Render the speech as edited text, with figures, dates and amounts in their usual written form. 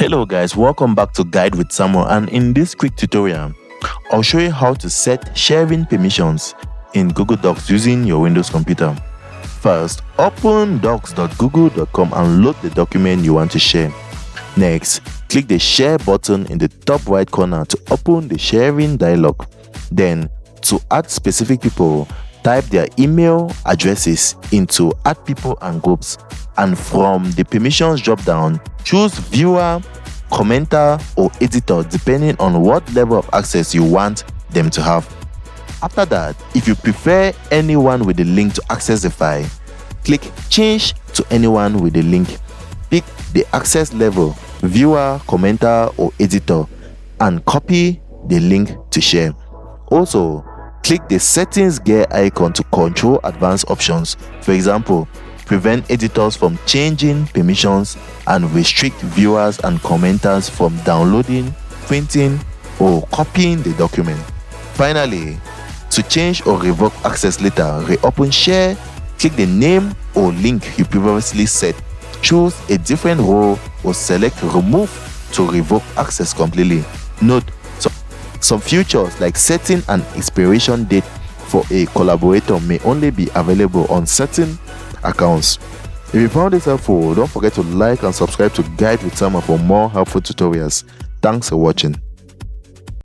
Hello guys, welcome back to Guide with Samuel, and in this quick tutorial, I'll show you how to set sharing permissions in Google Docs using your Windows computer. First, open docs.google.com and load the document you want to share. Next, click the share button in the top right corner to open the sharing dialog. Then, to add specific people, type their email addresses into add people and groups, and from the permissions drop down, choose viewer, commenter or editor depending on what level of access you want them to have. After that, if you prefer anyone with the link to access the file, click change to anyone with the link. Pick the access level, viewer, commenter or editor, and copy the link to share. Also, click the settings gear icon to control advanced options. For example, prevent editors from changing permissions and restrict viewers and commenters from downloading, printing, or copying the document. Finally, to change or revoke access later, reopen share, click the name or link you previously set, choose a different role or select remove to revoke access completely. Note, some features like setting an expiration date for a collaborator may only be available on certain accounts. If you found this helpful, don't forget to like and subscribe to Guide with Samuel for more helpful tutorials. Thanks for watching.